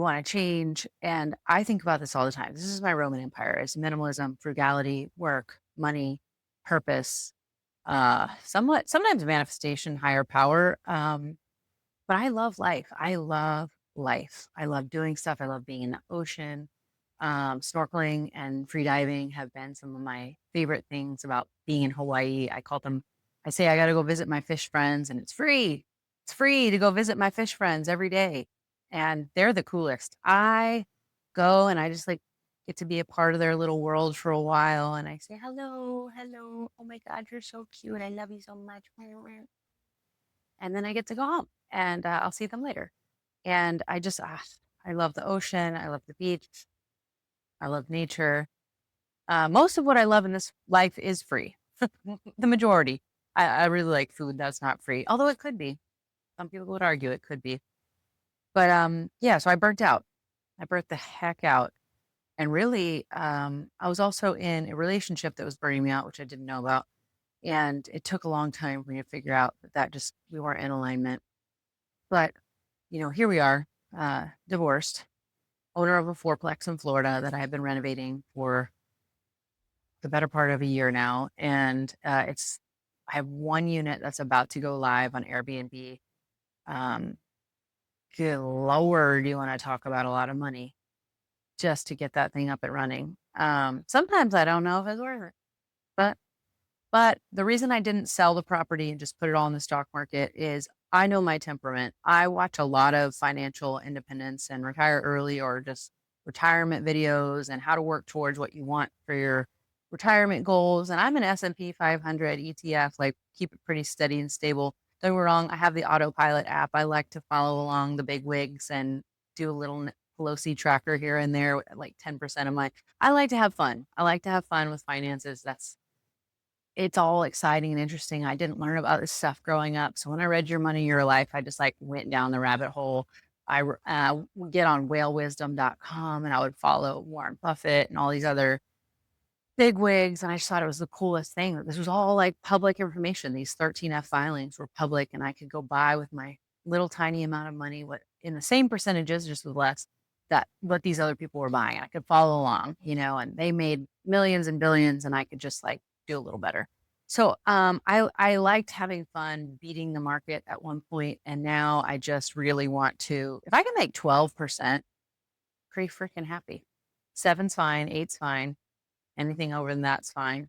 want to change. And I think about this all the time. This is my Roman Empire: is minimalism, frugality, work, money, purpose, somewhat sometimes manifestation, higher power. But I love life. I love life. I love doing stuff. I love being in the ocean. Snorkeling and free diving have been some of my favorite things about being in Hawaii. I say I got to go visit my fish friends, and it's free. It's free to go visit my fish friends every day. And they're the coolest. I go and I just like get to be a part of their little world for a while. And I say, hello, hello. Oh my God, you're so cute. I love you so much. And then I get to go home and I'll see them later. And I love the ocean. I love the beach. I love nature. Most of what I love in this life is free. The majority. I really like food that's not free, although it could be. Some people would argue it could be. But yeah, so I burnt out. I burnt the heck out. And really, I was also in a relationship that was burning me out, which I didn't know about. And it took a long time for me to figure out that just we weren't in alignment. But, here we are, divorced, owner of a fourplex in Florida that I have been renovating for the better part of a year now. And I have one unit that's about to go live on Airbnb. Um, Good Lord, you want to talk about a lot of money just to get that thing up and running. Sometimes I don't know if it's worth it, but the reason I didn't sell the property and just put it all in the stock market is I know my temperament. I watch a lot of financial independence and retire early or just retirement videos and how to work towards what you want for your retirement goals. And I'm an S&P 500 ETF, like keep it pretty steady and stable. Don't get me wrong, I have the autopilot app. I like to follow along the big wigs and do a little Pelosi tracker here and there, like 10% of my. I like to have fun. I like to have fun with finances. It's all exciting and interesting. I didn't learn about this stuff growing up. So when I read Your Money, Your Life, I just like went down the rabbit hole. Would get on whalewisdom.com and I would follow Warren Buffett and all these other big wigs. And I just thought it was the coolest thing that this was all like public information. These 13F filings were public and I could go buy with my little tiny amount of money, what in the same percentages, just with less, that what these other people were buying. I could follow along, and they made millions and billions and I could just like do a little better. So I liked having fun beating the market at one point, and now I just really want to. If I can make 12%, pretty freaking happy. Seven's fine, eight's fine. Anything over than that's fine.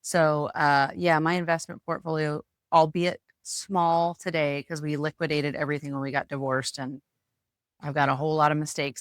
So, yeah, my investment portfolio, albeit small today, because we liquidated everything when we got divorced, and I've got a whole lot of mistakes